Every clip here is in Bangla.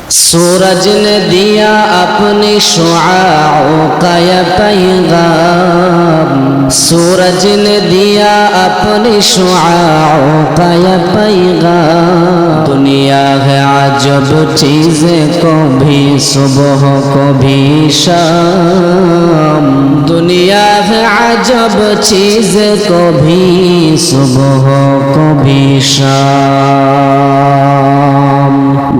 सूरज ने दिया अपनी शुआओं का ये पैगाम, सूरज ने दिया अपनी शुआओं का ये पैगाम। दुनिया है अजब चीज़ें, कभी सुबह कभी शाम। दुनिया है अजब चीज़ें, कभी सुबह कभी शाम।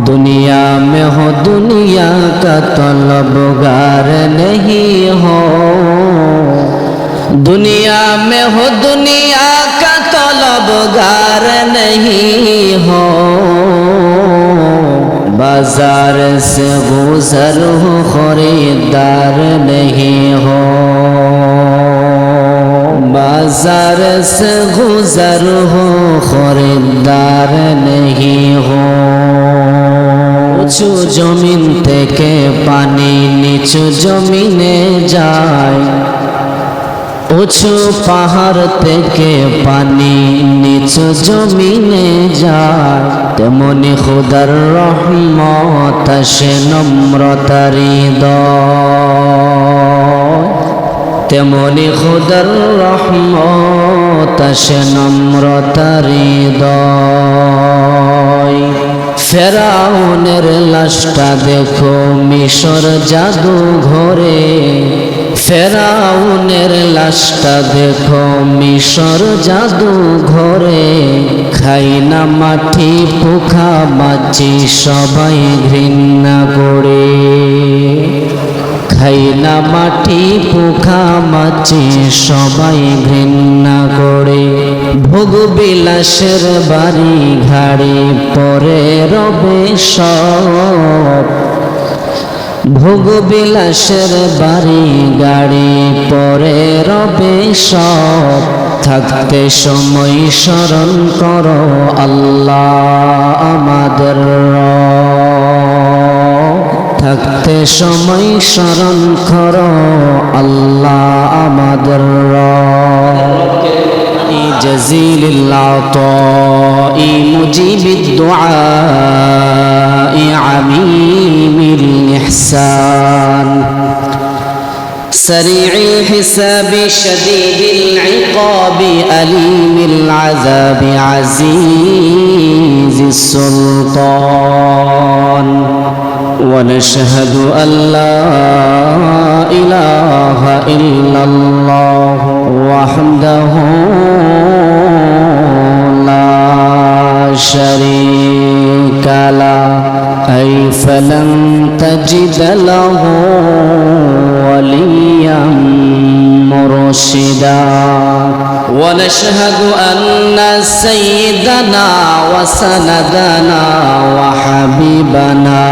दुनिया में हो दुनिया का तलबगार नहीं हो, दुनिया में हो दुनिया का तलबगार नहीं हो। बाजार से गुजर हो खरीदार नहीं हो, बाजार से गुजर हो खरीदार नहीं हो। উঁচু জমিন থেকে পানি নিচু জমিনে যায়, উঁচু পাহাড় থেকে পানি নিচু জমিনে যায়। তেমনি খোদার রহমত আসে নম্রতার হৃদয়, তেমনি খোদার রহমত আসে নম্রতার হৃদয়। ফেরাউনের লাশটা দেখো মিশর জাদু ঘরে, ফেরাউনের লাশটা দেখো মিশর জাদু ঘরে। খাই না মাটি পোকা মাছি সবাই ঘৃণা করে, খাই না মাটি পোকা মাছি সবাই ঘৃণা করে। ভোগ বিলাসের বাড়ি ঘাড়ি পরে রবে সব, ভোগ বিলাসের বাড়ি গাড়ি পরে রবে সব। থাকতে সময় স্মরণ করো আল্লাহ আমাদের রব, থাকতে সময় স্মরণ করো আল্লাহ আমাদের রব। جزيل العطاء مجيب الدعاء عميم الإحسان، سريع الحساب شديد العقاب أليم العذاب عزيز السلطان. ونشهد أن لا إله إلا الله وحده لا شريك له، أي فلن تجد له وليا مرشدا. ونشهد أن سيدنا وسندنا وحبيبنا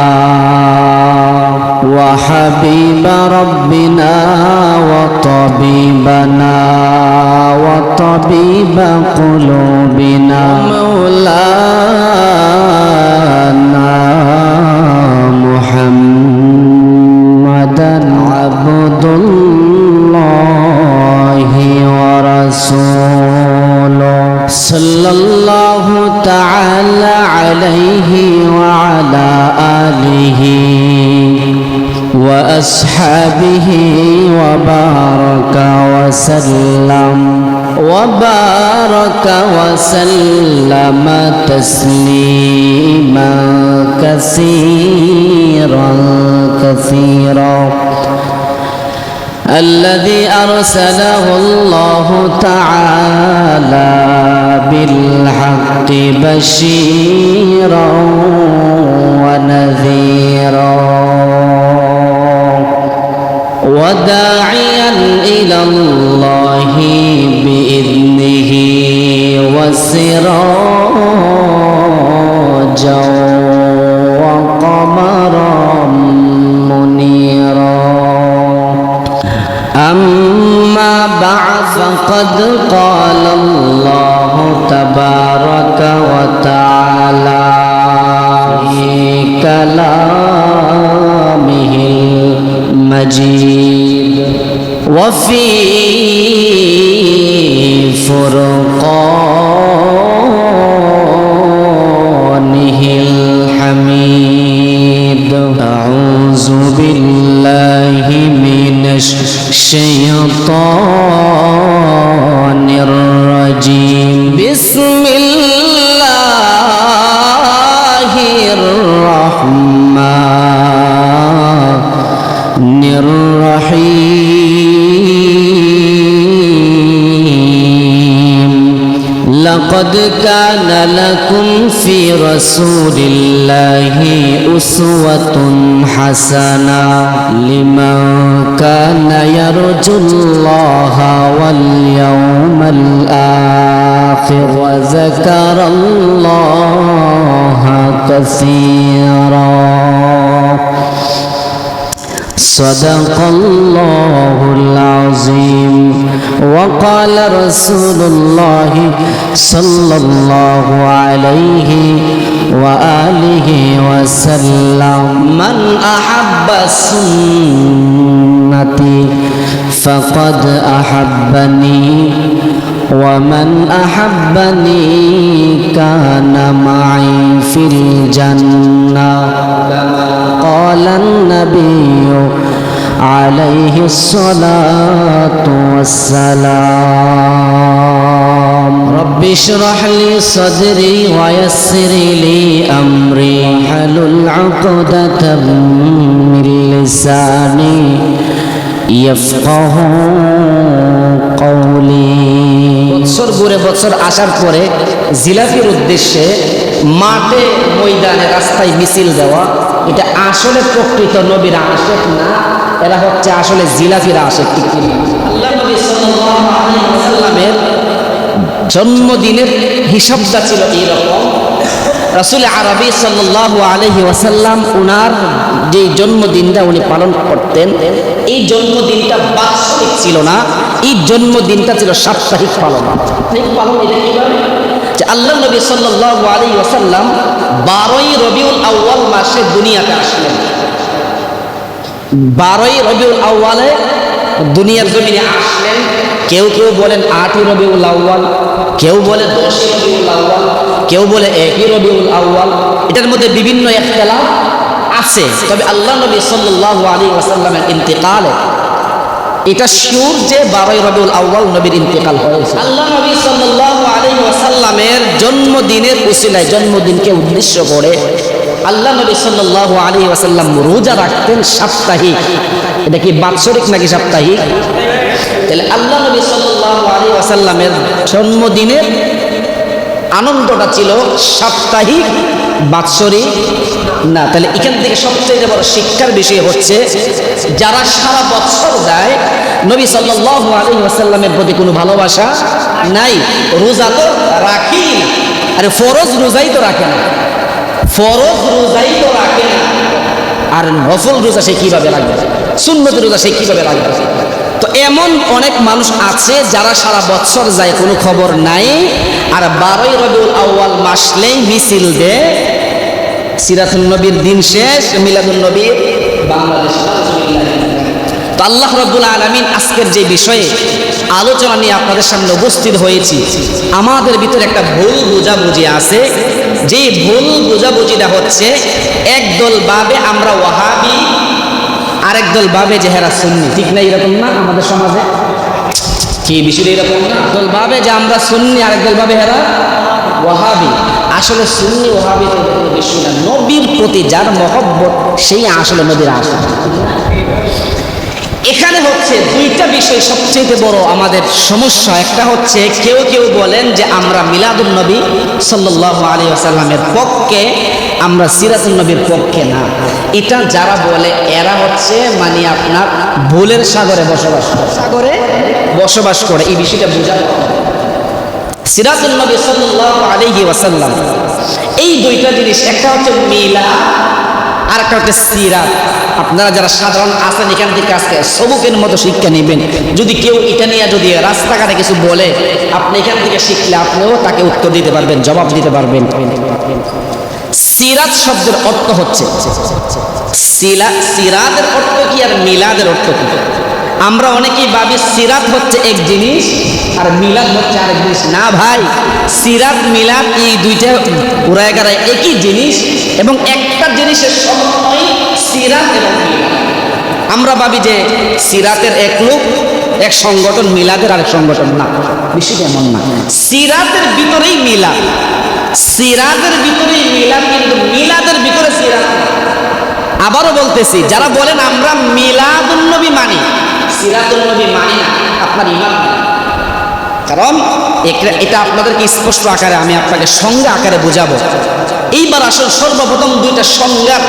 وحبيب ربنا وطبيبنا وطبيب قلوبنا مولانا محمدا عبد الله ورسوله صلى الله تعالى عليه وعلى آله وأصحابه وبارك وسلم وبارك وسلم تسليما كثيرا كثيرا. الذي أرسله الله تعالى بالحق بشيرا ونذيرا وداعيا إلى الله بإذنه وسراجا وقمرا منيرا. أما بعد فقد قال الله تبارك وتعالى في كلامه المجيد وفي فرقانه الحميد. بالله من الشيطان الرجيم بسم الله الرحمن الرحيم لقد كان لكم في رسول الله أسوة حسنة لمن كان يرجو الله واليوم الآخر وذكر الله كثيرا صدق الله العظيم وقال رسول الله صلى الله عليه وآله وسلم من أحب سنتي فقد أحبني ومن أحبني كان معي في الجنة كما قال النبي عليه الصلاة والسلام رب اشرح لي صدري ويسر لي أمري واحلل عقدة من لساني يفقه قولي বছর ঘুরে বছর আসার পরে জিলাপির উদ্দেশ্যে মাঠে ময়দানে রাস্তায় মিছিল দেওয়া এটা আসলে প্রকৃত নবীর আশিক না, এরা হচ্ছে আসলে জিলাপির আশিক। আল্লাহ নবী সাল্লাল্লাহু আলাইহি ওয়াসাল্লামের জন্মদিনের হিসাবটা ছিল এইরকম। রাসূল আরবি সাল্লাল্লাহু আলাইহি ওয়াসাল্লাম উনার যে জন্মদিনটা উনি পালন করতেন, এই জন্মদিনটা বাৎসরিক ছিল না, এই জন্মদিনটা ছিল সাপ্তাহিক পালন। এটা কিভাবে যে আল্লাহ নবী সাল্লাল্লাহু আলাইহি ওয়াসাল্লাম 12ই রবিউল আউয়াল মাসে দুনিয়াতে আসলেন। 12ই রবিউল আউয়ালে দুনিয়ার জমিনে আসলেন। কেউ কেউ বলেন 8ই রবিউল আউয়াল, কেউ বলে 10ই রবিউল আউয়াল, কেউ বলে 1ই রবিউল আউয়াল। এটার মধ্যে বিভিন্ন ইখতিলাফ আছে। তবে আল্লাহ নবী সাল্লাল্লাহু আলাইহি ওয়াসাল্লামের ইন্তেকালে এটা শিওর যে 12ই রবিউল আউয়াল নবীর ইন্তেকাল হয়েছে। আল্লাহ নবী সাল্লাল্লাহু আলাইহি ওয়াসাল্লামের জন্মদিনের উসিলায়, জন্মদিনকে উদ্দেশ্য করে আল্লাহ নবী সাল্লাল্লাহু আলাইহি ওয়াসাল্লাম রোজা রাখতেন সাপ্তাহিক। এটা কি বাৎসরিক নাকি সাপ্তাহিক? তাহলে আল্লাহ নবী সাল্লাল্লাহু আলাইহি ওয়াসাল্লামের জন্মদিনের আনন্দটা ছিল সাপ্তাহিক, বাৎসরিক না। তাহলে এখান থেকে সবচেয়ে বড় শিক্ষার বিষয় হচ্ছে যারা সারা বছর যায় নবী সাল্লাল্লাহু আলাইহি ওয়াসাল্লামের প্রতি কোনো ভালোবাসা নাই, রোজা তো রাখি না। আরে ফরজ রোজাই তো রাখে না, ফরজ রোজাই তো রাখে না, আর নফল রোজা সে কিভাবে রাখবে? সুন্নত রোজা সে কিভাবে রাখবে? তো এমন অনেক মানুষ আছে যারা সারা বছর যায়, কোনো খবর নাই, আর 12ই রবিউল আউয়াল মাসলেই মিছিল দেয়। সিরাতুন নবীর দিন শেষ, মিলাদুন নবীর বাংলাদেশ। তো আল্লাহ রাব্বুল আলামিন আজকের যে বিষয়ে আলোচনা নিয়ে আপনাদের সামনে উপস্থিত হয়েছি, আমাদের ভিতরে একটা ভুল বোঝাবুঝি আছে। যে ভুল বোঝাবুঝিটা হচ্ছে একদল ভাবে আমরা ওয়াহাবি, আরেক দল ভাবে যে হেরা সুন্নি। ঠিক না? এরকম না আমাদের সমাজে কি বিষয় এরকম না? দল ভাবে যে আমরা সুন্নি, আরেক দল ভাবে হেরা ওয়াহাবি। আসলে সুন্নি ওয়াহাবি তো বিষয় না, নবীর প্রতি যার মহব্বত সেই আসলে নবীর আশিক। এখানে হচ্ছে দুইটা বিষয় সবচেয়ে বড় আমাদের সমস্যা। একটা হচ্ছে কেউ কেউ বলেন যে আমরা মিলাদুন নবী সাল্লাল্লাহু আলাইহি ওয়াসাল্লামের পক্ষে, আমরা সিরাতুন নবীর পক্ষে না। এটা যারা বলে এরা হচ্ছে মানে আপনার ভুলের সাগরে বসবাস করে। এই বিষয়টা বোঝা। সিরাতুন নবী সাল্লাল্লাহু আলাইহি ওয়াসাল্লাম এই দুইটা জিনিস, একটা হচ্ছে মিলাদ আর একটা হচ্ছে সিরাত। আপনারা যারা সাধারণ আছেন এখান থেকে আজকে সবুকের মতো শিক্ষা নেবেন। যদি কেউ এটা নিয়ে যদি রাস্তাঘাটে কিছু বলে, আপনি এখান থেকে শিখলে আপনিও তাকে উত্তর দিতে পারবেন, জবাব দিতে পারবেন। সিরাত শব্দের অর্থ হচ্ছে, সিরাতের অর্থ কি আর মিলাদের অর্থ কি? আমরা অনেকেই ভাবি সিরাত হচ্ছে এক জিনিস আর মিলাদ হচ্ছে আরেক জিনিস। না ভাই, সিরাত মিলাদ এই দুইটা পুরায় গারায় একই জিনিস, এবং একটা জিনিসের সমন্বয় সিরাত এবং মিলাদ। আমরা ভাবি যে সিরাতের এক লোক এক সংগঠন, মিলাদের আরেক সংগঠন। না, বিষয়টা এমন না। সিরাতের ভিতরেই মিলাদ, সিরাতের ভিতরেই মিলাদ, কিন্তু মিলাদের ভিতরে সিরাত না। আবারও বলতেছি, যারা বলেন আমরা মিলাদুন নবী মানি, সিরাতুন নবী মানি না, আপনার ঈমান নেই। কারণ এটা আপনাদেরকে স্পষ্ট আকারে আমি আপনাকে সংজ্ঞা আকারে বোঝাবো। এইবার আসলে সর্বপ্রথম দুইটা সংজ্ঞার,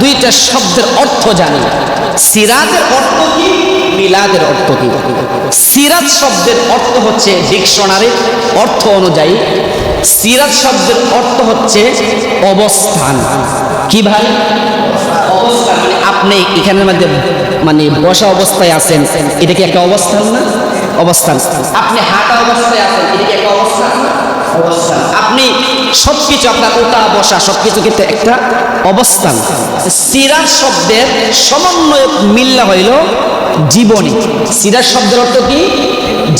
দুইটা শব্দের অর্থ জানি। সিরাতের অর্থ কি, মিলাদের অর্থ কি? সিরাত শব্দের অর্থ হচ্ছে, ডিকশনারির অর্থ অনুযায়ী সিরাত শব্দের অর্থ হচ্ছে অবস্থান। কি ভাই? অবস্থান। মানে আপনি এখানের মধ্যে মানে বসা অবস্থায় আছেন, এটা কি একটা অবস্থান না? অবস্থান। আপনি হাঁটা অবস্থায় আছেন, এটা কি একটা অবস্থান? অবস্থান। আপনি সবকিছু, আপনার উঠা বসা সবকিছু কিন্তু একটা অবস্থান। সিরাত শব্দের সমন্বয় মিল্লা হইল জীবনী। সিরাত শব্দের অর্থ কি?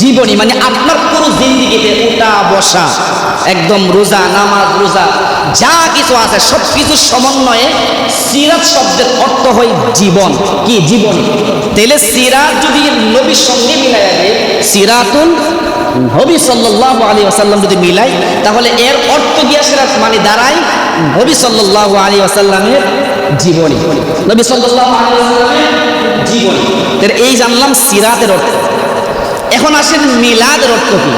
জীবনী। মানে আপনার পুরো জিন্দিগিতে উঠা বসা, একদম রোজা, নামাজ, রোজা যা কিছু আছে সবকিছুর সমন্বয়ে সিরাত শব্দের অর্থ হয় জীবন। কি? জীবনী। তাহলে সিরাত যদি নবীর সঙ্গে মিলাই যাবে, সিরাতুল নবী সাল্লাল্লাহু আলাইহি ওয়াসাল্লাম যদি মিলাই, তাহলে এর অর্থ গিয়া সিরাত মানে দাঁড়ায় নবী সাল্লাল্লাহু আলাইহি ওয়াসাল্লামের জীবনী। নবী সাল্লাল্লাহু আলাইহি ওয়াসাল্লামের জীবনী। তাহলে এই জানলাম সিরাতের অর্থ। এখন আসেন মিলাদের অর্থ কি?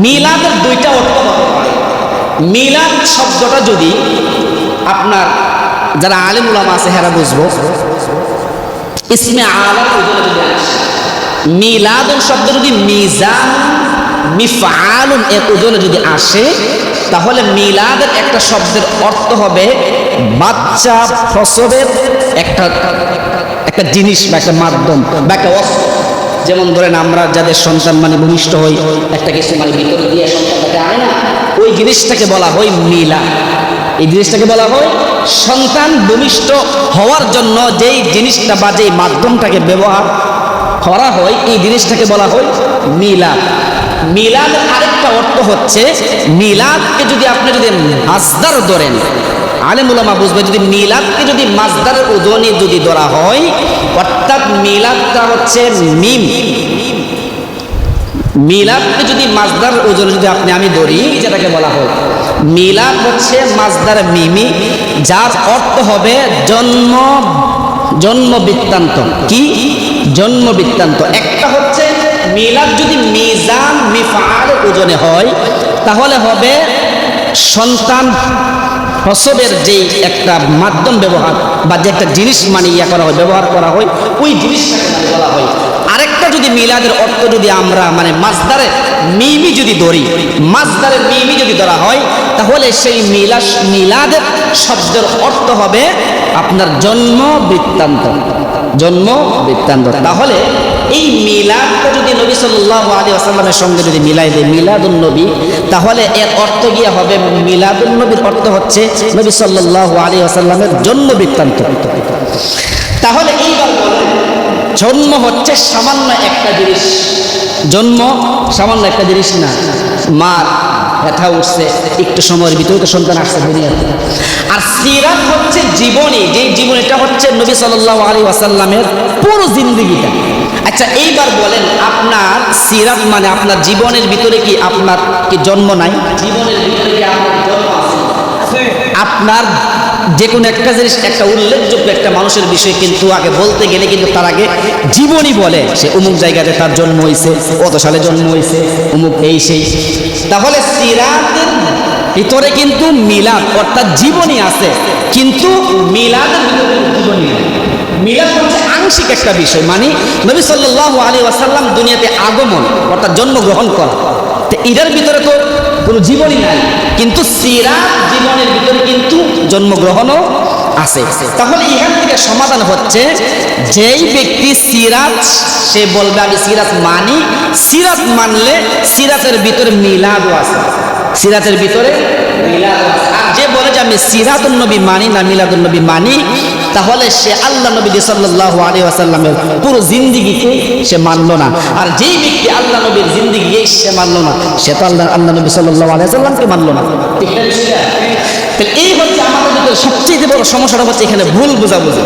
মিলাদের দুইটা অর্থ হতে পারে। মিলাদ শব্দটা যদি আপনার যারা আলেম উলামা আছে হেরা বুঝবো, ইসমে আলাম ওজনে যদি আসে, মিলাদুন শব্দ যদি মিজান মিফআলুন এর ওজনে যদি আসে, তাহলে মিলাদের একটা শব্দের অর্থ হবে বাচ্চা প্রসবের একটা একটা জিনিস বা একটা মাধ্যম বা একটা অস্ত্র। যেমন ধরেন আমরা যাদের সন্তান মানে ভূমিষ্ঠ হই, একটা কিছু মানে ভিতরে দিয়ে সন্তানটাকে আনে না, ওই জিনিসটাকে বলা হয় মিলাদ। এই জিনিসটাকে বলা হয় সন্তান ভূমিষ্ঠ হওয়ার জন্য যেই জিনিসটা বা যেই মাধ্যমটাকে ব্যবহার করা হয়, এই জিনিসটাকে বলা হয় মিলাদ। মিলাদ আরেকটা অর্থ হচ্ছে, মিলাদকে যদি আপনি যদি মাসদার ধরেন, আলেম উলামা বুঝবে, যদি মিলাদকে যদি মাসদারের ওজনে যদি ধরা হয়, অর্থাৎ মিলাদটা হচ্ছে মিম, মিলাদকে যদি মাসদার ওজনে যদি আমি ধরি, যেটাকে বলা হয় মিলাদ হচ্ছে মাসদার মিমি, যার অর্থ হবে জন্ম বৃত্তান্ত। কি? জন্ম বৃত্তান্ত। একটা হচ্ছে মিলাদ যদি মিজান মিফআল ওজনে হয়, তাহলে হবে সন্তান প্রসবের যে একটা মাধ্যম ব্যবহার বা যে একটা জিনিস মানে করা হয়, ব্যবহার করা হয়, ওই জিনিসটাকে মানে বলা হয়। আরেকটা যদি মিলাদের অর্থ যদি আমরা মানে মাসদারে মিমি যদি ধরি, মাসদারে মিমি যদি ধরা হয়, তাহলে সেই মিলাদের শব্দের অর্থ হবে আপনার জন্ম বৃত্তান্ত। জন্ম বৃত্তান্ত। তাহলে এই মিলাদটা যদি নবী সাল্লাল্লাহু আলাইহি ওয়াসাল্লামের সঙ্গে যদি মিলাই দেয়, মিলাদুন নবী, তাহলে এর অর্থ গিয়ে হবে মিলাদুন নবীর অর্থ হচ্ছে নবী সাল্লাল্লাহু আলাইহি ওয়াসাল্লামের জন্ম বৃত্তান্ত। তাহলে এইবার বলেন, জন্ম হচ্ছে সামান্য একটা জিনিস। জন্ম সামান্য একটা জিনিস না। মার ব্যথা উঠছে, একটু সময়ের ভিতরে তো সন্তান আসছে দুনিয়াতে। আর সিরাত হচ্ছে জীবনী, যে জীবনীটা হচ্ছে নবী সাল্লাল্লাহু আলাইহি ওয়াসাল্লামের পুরো জিন্দেগিটা। আচ্ছা এইবার বলেন, আপনার সিরাত মানে আপনার জীবনের ভিতরে কি আপনার কি জন্ম নাই? জীবনের ভিতরে কি আপনার জন্ম আছে? আপনার যে কোনো একটা জিনিস, একটা উল্লেখযোগ্য একটা মানুষের বিষয় কিন্তু আগে বলতে গেলে কিন্তু তার আগে জীবনী বলে, সে অমুক জায়গাতে তার জন্ম হয়েছে, কত সালে জন্ম হয়েছে, অমুক এই সেই। তাহলে সিরাতের ভিতরে কিন্তু মিলাদ অর্থাৎ জীবনী আছে, কিন্তু মিলাদের ভিতরে জীবনী নেই। মিলাদ হচ্ছে আংশিক একটা বিষয়, মানে নবী সাল্লাল্লাহু আলাইহি ওয়াসাল্লাম দুনিয়াতে আগমন অর্থাৎ জন্মগ্রহণ করা, তো এটার ভিতরে তো কোনো জীবনী নাই, কিন্তু সিরাত জীবনের ভিতরে কিন্তু জন্মগ্রহণও আছে। তাহলে এখান থেকে সমাধান হচ্ছে, যেই ব্যক্তি সিরাত, সে বলবে আমি সিরাত মানি, সিরাত মানলে সিরাতের ভিতরে মিলাদও আছে, সিরাতের ভিতরে মিলাদ আছে। আর যে বলে যে আমি সিরাতুন নবী মানি না, মিলাদুন নবী মানি, তাহলে সে আল্লাহ নবী সাল্লাল্লাহু আলাইহি ওয়াসাল্লামের পুরো জিন্দেগিকে সে মানলো না। আর যেই ব্যক্তি আল্লাহ নবীর জিন্দেগি সে মানলো না, সে তো আল্লাহ নবী সাল্লাল্লাহু আলাইহি ওয়াসাল্লামকে মানলো না। তাহলে এই হচ্ছে আমাদের ভিতরে সবচেয়ে বড় সমস্যাটা হচ্ছে এখানে ভুল বোঝাবুঝি।